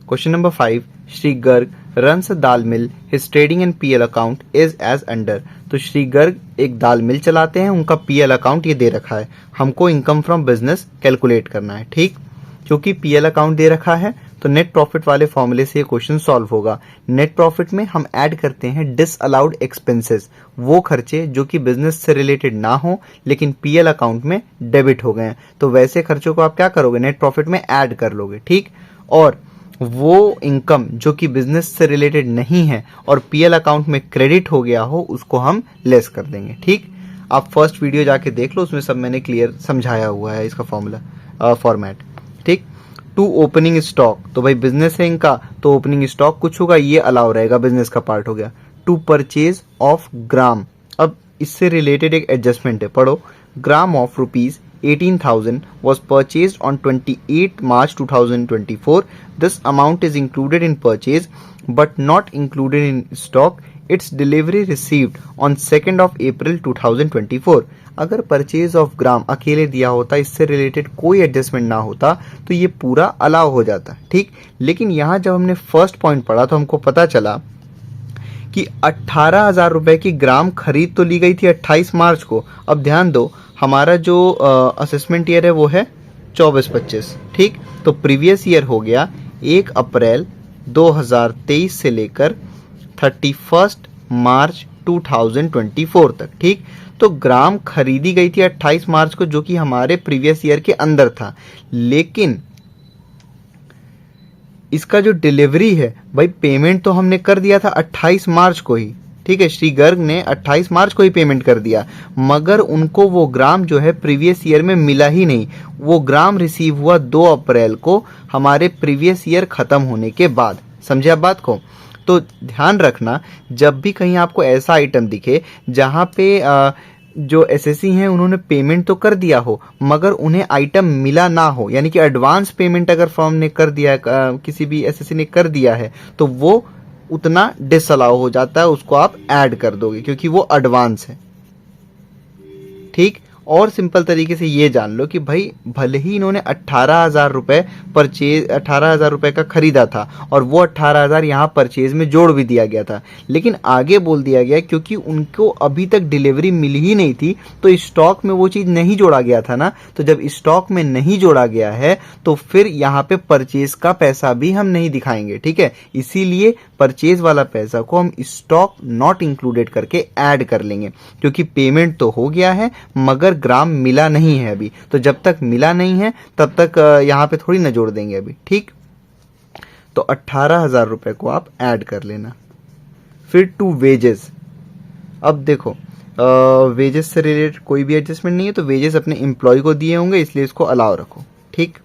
Question number 5, Shri Garg runs a dal mill, his trading and PL account is as under. तो श्री गर्ग एक दाल मिल चलाते हैं, उनका पीएल अकाउंट ये दे रखा है, हमको इनकम फ्रॉम बिजनेस कैलकुलेट करना है। ठीक, क्योंकि पीएल अकाउंट दे रखा है तो नेट प्रॉफिट वाले फॉर्मूले से ये क्वेश्चन सॉल्व होगा। नेट प्रॉफिट में हम ऐड करते हैं डिसअलाउड एक्सपेंसेस, वो खर्चे जो कि बिजनेस से रिलेटेड ना हो लेकिन पीएल अकाउंट में डेबिट हो गए हैं, तो वैसे खर्चों को आप क्या करोगे, नेट प्रॉफिट में ऐड कर लोगे। ठीक, और वो इनकम जो कि बिजनेस से रिलेटेड नहीं है और पीएल अकाउंट में क्रेडिट हो गया हो, उसको हम लेस कर देंगे। ठीक, आप फर्स्ट वीडियो जाके देख लो, उसमें सब मैंने क्लियर समझाया हुआ है इसका फॉर्मूला फॉर्मेट। ठीक, टू ओपनिंग स्टॉक, तो भाई बिजनेस है इनका तो ओपनिंग स्टॉक कुछ होगा, ये अलाउ रहेगा, बिजनेस का पार्ट हो गया। टू परचेज ऑफ ग्राम, अब इससे रिलेटेड एक एडजस्टमेंट है, पढ़ो। Gram of rupees 18,000 was purchased on 28 March 2024. This amount is included in purchase but not included in stock. Its delivery received on 2nd of April 2024. अगर purchase of gram अकेले दिया होता, इससे रिलेटेड कोई adjustment ना होता तो ये पूरा अलाउ हो जाता। ठीक, लेकिन यहाँ जब हमने फर्स्ट पॉइंट पढ़ा तो हमको पता चला कि 18,000 रुपए की ग्राम खरीद तो ली गई थी 28 मार्च को। अब ध्यान दो, हमारा जो असेसमेंट ईयर है वो है 24-25। ठीक, तो प्रीवियस ईयर हो गया 1 अप्रैल 2023 से लेकर 31 मार्च 2024 तक। ठीक, तो ग्राम खरीदी गई थी 28 मार्च को, जो कि हमारे प्रीवियस ईयर के अंदर था, लेकिन इसका जो डिलीवरी है भाई, पेमेंट तो हमने कर दिया था 28 मार्च को ही। ठीक है, श्री गर्ग ने 28 मार्च को ही पेमेंट कर दिया, मगर उनको वो ग्राम जो है प्रीवियस ईयर में मिला ही नहीं। वो ग्राम रिसीव हुआ 2 अप्रैल को, हमारे प्रीवियस ईयर खत्म होने के बाद। समझे आप बात को? तो ध्यान रखना, जब भी कहीं आपको ऐसा आइटम दिखे जहां पे जो एसएससी हैं उन्होंने पेमेंट तो कर दिया हो मगर उन्हें आइटम मिला ना हो, यानी कि एडवांस पेमेंट अगर फर्म ने कर दिया है, किसी भी एसएससी ने कर दिया है, तो वो उतना डिसअलाउ हो जाता है, उसको आप ऐड कर दोगे क्योंकि वो एडवांस है। ठीक, और सिंपल तरीके से ये जान लो कि भाई भले ही इन्होंने 18,000 रुपए परचेज 18,000 रुपए का खरीदा था और वो 18,000 यहाँ परचेज में जोड़ भी दिया गया था, लेकिन आगे बोल दिया गया क्योंकि उनको अभी तक डिलीवरी मिली ही नहीं थी तो स्टॉक में वो चीज़ नहीं जोड़ा गया था ना। तो जब स्टॉक में नहीं जोड़ा गया है तो फिर यहाँ पे परचेज का पैसा भी हम नहीं दिखाएंगे। ठीक है, इसीलिए परचेज वाला पैसा को हम स्टॉक नॉट इंक्लूडेड करके ऐड कर लेंगे, क्योंकि पेमेंट तो हो गया है मगर ग्राम मिला नहीं है अभी। तो जब तक मिला नहीं है तब तक यहाँ पे थोड़ी ना जोड़ देंगे अभी। ठीक, तो 18,000 रुपए को आप ऐड कर लेना। फिर टू वेजेस, अब देखो वेजेस से रिलेटेड कोई भी एडजस्टमेंट नहीं है, तो वेजेस अपने एम्प्लॉय को दिए होंगे इसलिए इसको अलाउ रखो। ठीक,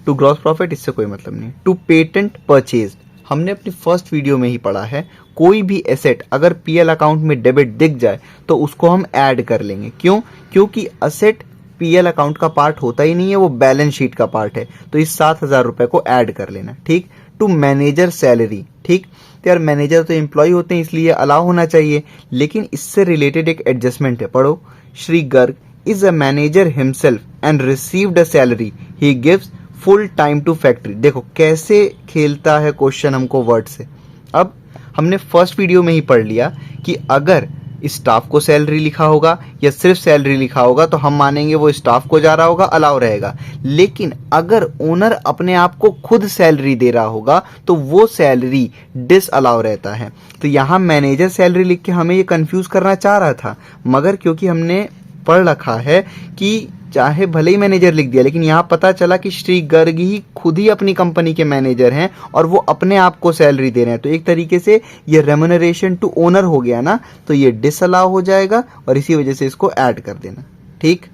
टू ग्रॉस प्रॉफिट इससे कोई मतलब नहीं। टू पेटेंट परचेज, हमने अपनी फर्स्ट वीडियो में ही पढ़ा है, कोई भी एसेट अगर पीएल अकाउंट में डेबिट दिख जाए तो उसको हम ऐड कर लेंगे। क्यों? क्योंकि एसेट पीएल अकाउंट का पार्ट होता ही नहीं है, वो बैलेंस शीट का पार्ट है, तो इस 7,000 रुपए को ऐड कर लेना। ठीक, टू मैनेजर सैलरी, ठीक, तो यार मैनेजर तो एम्प्लॉय होते हैं इसलिए अलाउ होना चाहिए, लेकिन इससे रिलेटेड एक एडजस्टमेंट है, पढ़ो। Shri Garg is a manager himself and received a salary, he gives full time to factory. देखो कैसे खेलता है क्वेश्चन हमको वर्ड से। अब हमने फर्स्ट वीडियो में ही पढ़ लिया कि अगर स्टाफ को सैलरी लिखा होगा या सिर्फ सैलरी लिखा होगा तो हम मानेंगे वो स्टाफ को जा रहा होगा, अलाउ रहेगा, लेकिन अगर ओनर अपने आप को खुद सैलरी दे रहा होगा तो वो सैलरी डिस अलाउ रहता है। तो यहाँ मैनेजर सैलरी लिख के हमें ये कंफ्यूज करना चाह रहा था, मगर क्योंकि हमने पढ़ रखा है कि चाहे भले ही मैनेजर लिख दिया, लेकिन यहाँ पता चला कि श्री गर्ग ही खुद ही अपनी कंपनी के मैनेजर हैं और वो अपने आप को सैलरी दे रहे हैं, तो एक तरीके से ये रेम्यूनरेशन टू ओनर हो गया ना, तो ये डिसअलाउ हो जाएगा और इसी वजह से इसको ऐड कर देना। ठीक,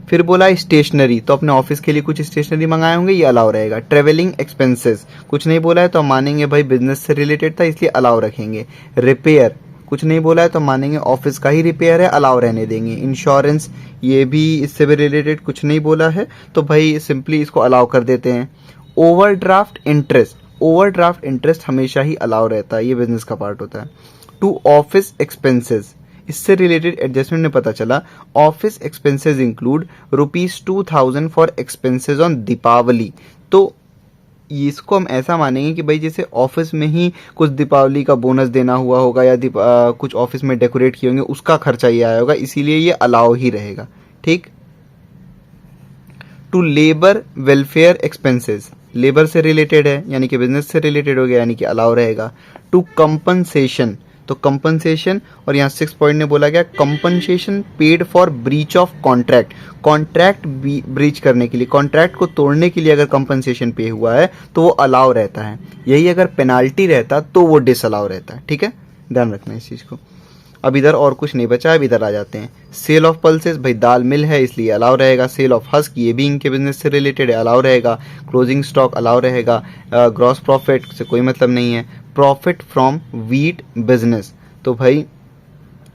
फिर बोला स्टेशनरी, तो अपने ऑफिस के लिए कुछ स्टेशनरी मंगाए होंगे, ये अलाउ रहेगा। ट्रेवलिंग एक्सपेंसेस कुछ नहीं बोला है तो मानेंगे भाई बिजनेस से रिलेटेड था इसलिए अलाउ रखेंगे। रिपेयर कुछ नहीं बोला है तो मानेंगे ऑफिस का ही रिपेयर है, अलाउ रहने देंगे। इंश्योरेंस ये भी इससे भी रिलेटेड कुछ नहीं बोला है तो भाई सिंपली इसको अलाउ कर देते हैं। ओवरड्राफ्ट इंटरेस्ट, ओवरड्राफ्ट इंटरेस्ट हमेशा ही अलाउ रहता है, ये बिजनेस का पार्ट होता है। टू ऑफिस एक्सपेंसेस, इससे रिलेटेड एडजस्टमेंट में पता चला office expenses include ₹2000 for expenses on Deepavali. तो इसको हम ऐसा मानेंगे कि भाई जैसे ऑफिस में ही कुछ दीपावली का बोनस देना हुआ होगा या कुछ ऑफिस में डेकोरेट किए होंगे, उसका खर्चा ये आया होगा, इसीलिए ये अलाउ ही रहेगा। ठीक। Two labour welfare expenses, labour से रिलेटेड है यानी कि बिजनेस से रिलेटेड हो गया, यानी कि अलाउ रहेगा। टू कंपनसेशन, तो कंपनसेशन, और यहाँ 6 पॉइंट में बोला गया compensation paid for breach of contract, contract breach करने के लिए, कॉन्ट्रैक्ट को तोड़ने के लिए अगर कंपनसेशन पे हुआ है तो वो अलाउ रहता है। यही अगर पेनाल्टी रहता तो वो डिसअलाउ रहता है। ठीक है, ध्यान रखना इस चीज़ को। अब इधर और कुछ नहीं बचा है, अब इधर आ जाते हैं। सेल ऑफ पल्सेस, भाई दाल मिल है इसलिए अलाउ रहेगा। सेल ऑफ हस्क, ये भी इनके बिजनेस से रिलेटेड है, अलाउ रहेगा। क्लोजिंग स्टॉक अलाउ रहेगा। ग्रॉस प्रॉफिट से कोई मतलब नहीं है। प्रॉफिट फ्रॉम वीट बिजनेस, तो भाई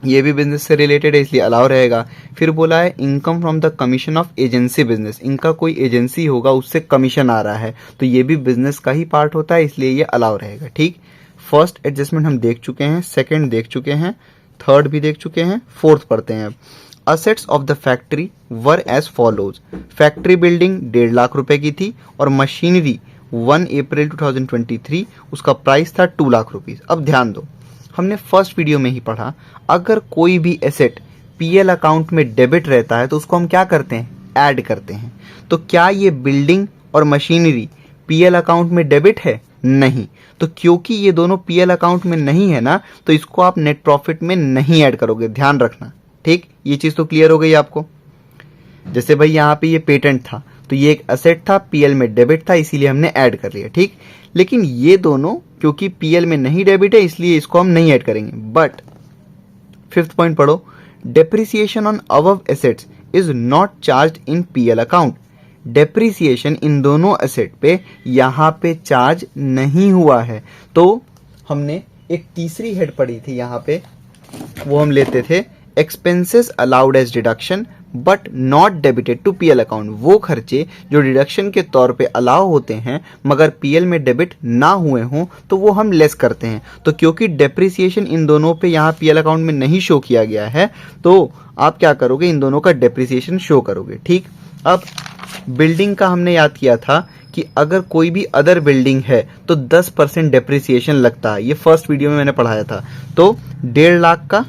ये भी बिजनेस से रिलेटेड है इसलिए अलाउ रहेगा। फिर बोला है income from the commission of agency business, इनका कोई एजेंसी होगा उससे कमीशन आ रहा है तो ये भी बिजनेस का ही पार्ट होता है इसलिए ये अलाउ रहेगा। ठीक। फर्स्ट एडजस्टमेंट हम देख चुके हैं, सेकंड देख चुके हैं, थर्ड भी देख चुके हैं, फोर्थ पढ़ते हैं अब। Assets of the factory were as follows, factory building 1.5 lakh रुपए की थी और मशीनरी 1 अप्रैल 2023 उसका प्राइस था 2 लाख रुपीज। अब ध्यान दो, हमने फर्स्ट वीडियो में ही पढ़ा अगर कोई भी एसेट पीएल अकाउंट में डेबिट रहता है तो उसको हम क्या करते हैं, ऐड करते हैं। तो क्या ये बिल्डिंग और मशीनरी पीएल अकाउंट में डेबिट है? नहीं। तो क्योंकि ये दोनों पीएल अकाउंट में नहीं है ना, तो इसको आप नेट प्रॉफिट में नहीं ऐड करोगे, ध्यान रखना। ठीक, ये चीज तो क्लियर हो गई आपको। जैसे भाई यहाँ पे ये पेटेंट था तो ये एक एसेट था, पीएल में डेबिट था, इसीलिए हमने ऐड कर लिया। ठीक, लेकिन ये दोनों क्योंकि पीएल में नहीं डेबिट है इसलिए इसको हम नहीं ऐड करेंगे। बट फिफ्थ पॉइंट पढ़ो, depreciation on above assets is not charge in PL account. Depreciation इन दोनों एसेट पे यहाँ पे चार्ज नहीं हुआ है। तो हमने एक तीसरी हेड पढ़ी थी यहाँ पे, वो हम लेते थे expenses allowed as deduction but not debited to PL account. वो खर्चे जो डिडक्शन के तौर पे अलाउ होते हैं मगर पीएल में डेबिट ना हुए हों तो वो हम लेस करते हैं। तो क्योंकि डेप्रिसिएशन इन दोनों पे यहाँ पीएल अकाउंट में नहीं शो किया गया है तो आप क्या करोगे, इन दोनों का डेप्रिसिएशन शो करोगे। ठीक, अब बिल्डिंग का हमने याद किया था कि अगर कोई भी अदर बिल्डिंग है तो 10% डेप्रिसिएशन लगता है, ये फर्स्ट वीडियो में मैंने पढ़ाया था। तो 1.5 लाख का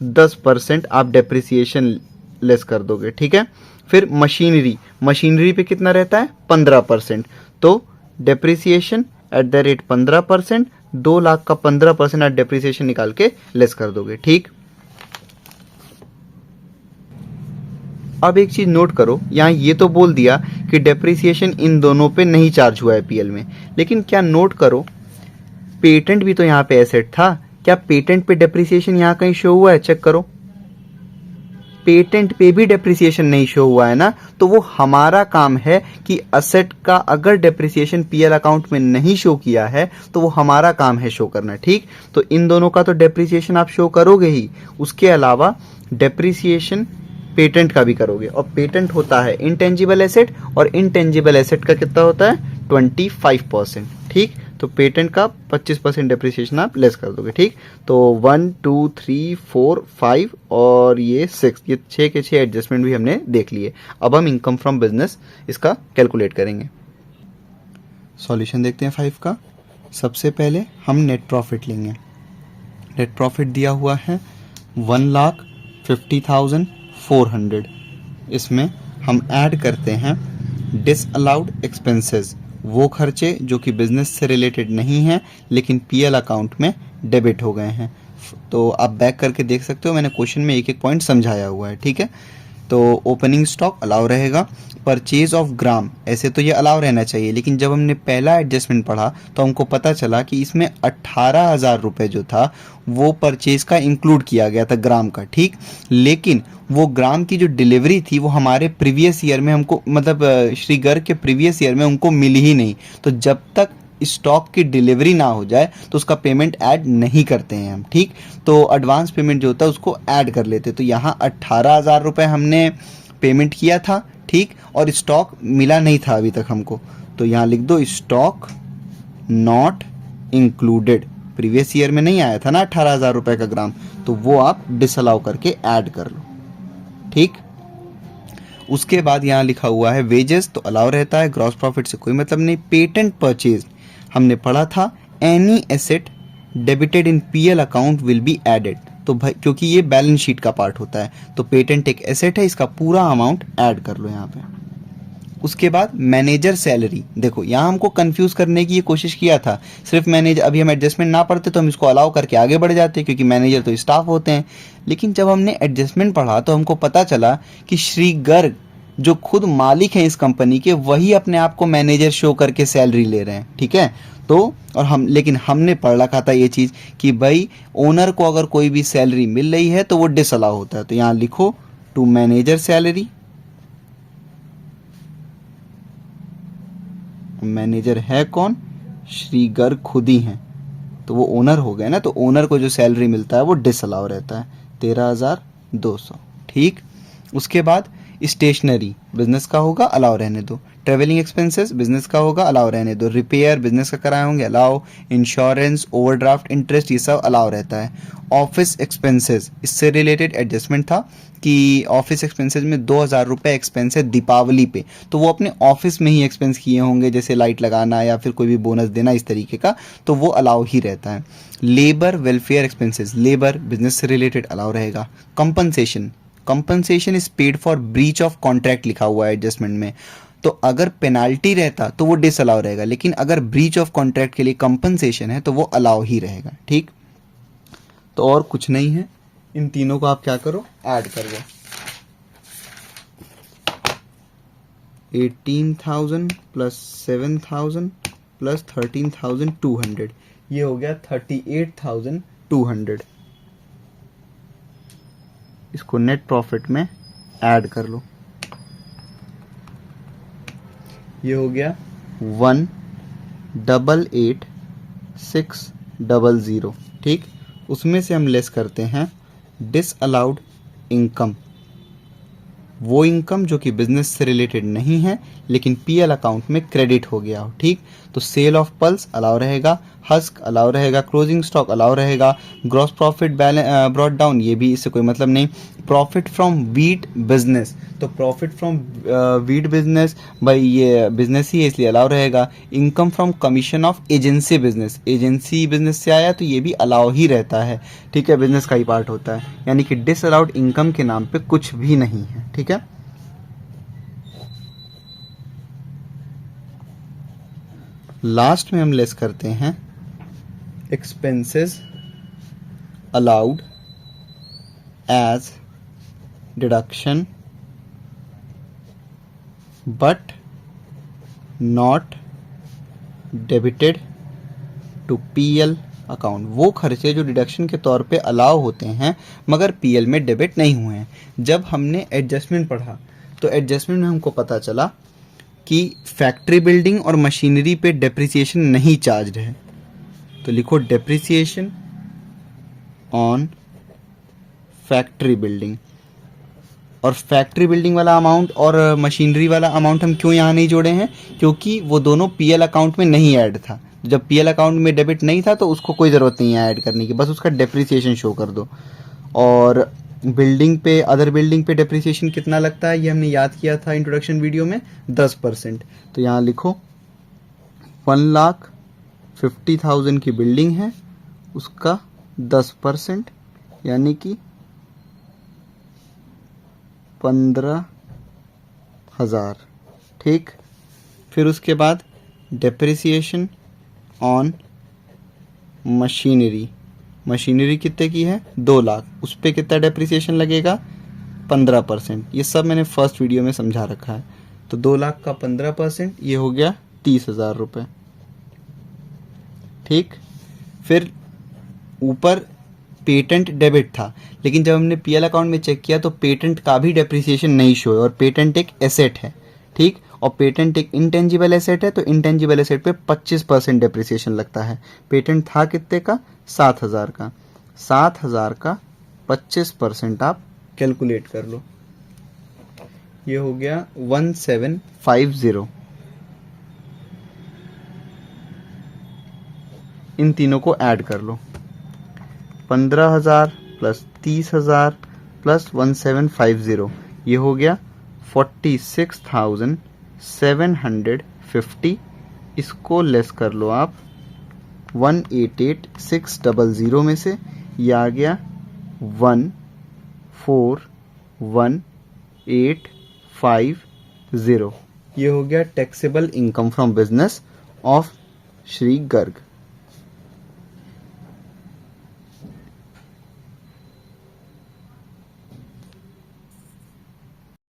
10% आप डेप्रिसिएशन लेस कर दोगे। ठीक है, फिर मशीनरी पे कितना रहता है, 15%। तो depreciation at the rate 15%, 2 lakh का 15% आप डेप्रिसिएशन निकाल के लेस कर दोगे। ठीक, अब एक चीज नोट करो, यहाँ ये तो बोल दिया कि डेप्रिसिएशन इन दोनों पे नहीं चार्ज हुआ है पीएल में, लेकिन क्या नोट करो पेटेंट भी तो यहाँ पे एसेट था, क्या पेटेंट पे डेप्रिसिएशन यहाँ कहीं शो हुआ है? चेक करो, पेटेंट पे भी डेप्रिसिएशन नहीं शो हुआ है ना। तो वो हमारा काम है कि असेट का अगर डेप्रिसिएशन पीएल अकाउंट में नहीं शो किया है तो वो हमारा काम है शो करना। ठीक, तो इन दोनों का तो डेप्रिसिएशन आप शो करोगे ही, उसके अलावा डेप्रिसिएशन पेटेंट का भी करोगे। और पेटेंट होता है इंटेंजिबल एसेट और इंटेंजिबल एसेट का कितना होता है, 25%। ठीक, तो पेटेंट का 25% डेप्रिसिएशन आप लेस कर दोगे। ठीक, तो 1 2 3 4 5 और ये 6, ये 6 के 6 एडजस्टमेंट भी हमने देख लिए। अब हम इनकम फ्रॉम बिजनेस इसका कैलकुलेट करेंगे। सॉल्यूशन देखते हैं 5 का। सबसे पहले हम नेट प्रॉफिट लेंगे। नेट प्रॉफिट दिया हुआ है 1,50,400। इसमें हम ऐड करते हैं डिसअलाउड एक्सपेंसेस, वो खर्चे जो कि बिजनेस से रिलेटेड नहीं हैं लेकिन पीएल अकाउंट में डेबिट हो गए हैं। तो आप बैक करके देख सकते हो, मैंने क्वेश्चन में एक एक पॉइंट समझाया हुआ है। ठीक है, तो ओपनिंग स्टॉक अलाउ रहेगा। परचेज ऑफ ग्राम, ऐसे तो ये अलाउ रहना चाहिए लेकिन जब हमने पहला एडजस्टमेंट पढ़ा तो हमको पता चला कि इसमें 18,000 रुपये जो था वो परचेज का इंक्लूड किया गया था ग्राम का। ठीक, लेकिन वो ग्राम की जो डिलीवरी थी वो हमारे प्रीवियस ईयर में हमको, मतलब श्री गर्ग के प्रीवियस ईयर में उनको मिली ही नहीं। तो जब तक स्टॉक की डिलीवरी ना हो जाए तो उसका पेमेंट ऐड नहीं करते हैं हम। ठीक, तो एडवांस पेमेंट जो होता है उसको ऐड कर लेते। तो यहाँ 18,000 रुपये हमने पेमेंट किया था। ठीक, और स्टॉक मिला नहीं था अभी तक हमको, तो यहाँ लिख दो stock not included. Previous year में नहीं आया था ना 18,000 रुपये का ग्राम, तो वो आप डिसअलाउ करके ऐड कर लो। ठीक, उसके बाद यहाँ लिखा हुआ है वेजेस, तो अलाउ रहता है, ग्रॉस प्रॉफिट से कोई मतलब नहीं। पेटेंट परचेज हमने पढ़ा था, any asset debited in PL account will be added, तो भाई क्योंकि ये बैलेंस शीट का पार्ट होता है, तो पेटेंट एक एसेट है, इसका पूरा अमाउंट ऐड कर लो यहाँ पे। उसके बाद मैनेजर सैलरी, देखो यहाँ हमको कंफ्यूज करने की ये कोशिश किया था, सिर्फ मैनेजर, अभी हम एडजस्टमेंट ना पढ़ते तो हम इसको अलाउ करके आगे बढ़ जाते क्योंकि मैनेजर तो स्टाफ होते हैं, लेकिन जब हमने एडजस्टमेंट पढ़ा तो हमको पता चला कि श्री गर्ग जो खुद मालिक हैं इस कंपनी के, वही अपने आप को मैनेजर शो करके सैलरी ले रहे हैं। ठीक है, तो और लेकिन हमने पढ़ रखा था ये चीज़ कि भाई ओनर को अगर कोई भी सैलरी मिल रही है तो वो डिसअलाउ होता है, तो यहाँ लिखो टू मैनेजर सैलरी, मैनेजर है कौन, श्री गर्ग खुद ही हैं, तो वो ओनर हो गए ना, तो ओनर को जो सैलरी मिलता है वो डिसअलाउ रहता है 13,200। ठीक, उसके बाद स्टेशनरी बिजनेस का होगा, अलाउ रहने दो। ट्रेवलिंग एक्सपेंसेस बिजनेस का होगा, अलाउ रहने दो। रिपेयर बिजनेस का कराए होंगे, अलाउ। इंश्योरेंस, ओवरड्राफ्ट, इंटरेस्ट, ये सब अलाउ रहता है। ऑफिस एक्सपेंसेस, इससे रिलेटेड एडजस्टमेंट था कि ऑफिस एक्सपेंसेस में 2,000 रुपये एक्सपेंस है दीपावली पे, तो वो अपने ऑफिस में ही एक्सपेंस किए होंगे, जैसे लाइट लगाना या फिर कोई भी बोनस देना इस तरीके का, तो वो अलाउ ही रहता है। Labour welfare expenses, labour business से रिलेटेड अलाउ रहेगा। Compensation, compensation is paid for breach of contract लिखा हुआ है एडजस्टमेंट में, तो अगर पेनाल्टी रहता तो वो डिसअलाउ रहेगा, लेकिन अगर ब्रीच ऑफ कॉन्ट्रैक्ट के लिए कंपनसेशन है तो वो अलाउ ही रहेगा। ठीक, तो और कुछ नहीं है, इन तीनों को आप क्या करो, ऐड कर दो। 18,000 प्लस 7,000 प्लस 13,200, ये हो गया 38,200। इसको नेट प्रॉफिट में ऐड कर लो, ये हो गया 1,88,600। ठीक, उसमें से हम लेस करते हैं डिसअलाउड इनकम, वो इनकम जो कि बिजनेस से रिलेटेड नहीं है लेकिन पीएल अकाउंट में क्रेडिट हो गया हो। ठीक, तो सेल ऑफ पल्स अलाउ रहेगा, हस्क अलाउ रहेगा, क्लोजिंग स्टॉक अलाउ रहेगा, ग्रॉस प्रॉफिट ब्रॉट डाउन, ये भी इससे कोई मतलब नहीं। प्रॉफिट फ्रॉम वीट बिजनेस, तो प्रॉफिट फ्रॉम वीट बिजनेस, भाई ये बिजनेस ही है इसलिए अलाउ रहेगा। Income from commission of agency business, agency business से आया तो ये भी अलाउ ही रहता है। ठीक है, बिजनेस का ही पार्ट होता है, यानी कि डिसअलाउड इनकम के नाम पे कुछ भी नहीं है। ठीक है, लास्ट में हम लेस करते हैं expenses allowed as deduction but not debited to PL account, वो खर्चे जो डिडक्शन के तौर पे अलाउ होते हैं मगर पीएल में डेबिट नहीं हुए हैं। जब हमने एडजस्टमेंट पढ़ा तो एडजस्टमेंट में हमको पता चला कि फैक्ट्री बिल्डिंग और मशीनरी पे डेप्रिसिएशन नहीं चार्ज है, तो लिखो डेप्रिसिएशन ऑन फैक्ट्री बिल्डिंग। और फैक्ट्री बिल्डिंग वाला अमाउंट और मशीनरी वाला अमाउंट हम क्यों यहाँ नहीं जोड़े हैं, क्योंकि वो दोनों पीएल अकाउंट में नहीं ऐड था। जब पीएल अकाउंट में डेबिट नहीं था तो उसको कोई ज़रूरत नहीं है ऐड करने की, बस उसका डेप्रिसिएशन शो कर दो। और बिल्डिंग पे, अदर बिल्डिंग पे डेप्रिसिएशन कितना लगता है ये हमने याद किया था इंट्रोडक्शन वीडियो में, 10%। तो यहाँ लिखो 1,50,000 की बिल्डिंग है, उसका 10% यानी कि 15,000। ठीक, फिर उसके बाद डेप्रिसिएशन ऑन मशीनरी, मशीनरी कितने की है 2 लाख, उस पर कितना डेप्रिसिएशन लगेगा 15%। ये सब मैंने फर्स्ट वीडियो में समझा रखा है। तो 2 लाख का 15% ये हो गया 30,000 रुपये। ठीक, फिर ऊपर पेटेंट डेबिट था, लेकिन जब हमने पीएल अकाउंट में चेक किया तो पेटेंट का भी डेप्रिसिएशन नहीं शो है, और पेटेंट एक एसेट है। ठीक, और पेटेंट एक इंटेंजिबल एसेट है, तो इंटेंजिबल एसेट पे 25% डेप्रिसिएशन लगता है। पेटेंट था कितने का 7,000 का, 7,000 का 25% आप कैलकुलेट कर लो, ये हो गया 1750। इन तीनों को ऐड कर लो, 15,000 प्लस 30,000 प्लस 1750, ये हो गया 46,750। इसको लेस कर लो आप 188,600 में से, ये आ गया 14,1,850। ये हो गया taxable income from business of Shri Garg.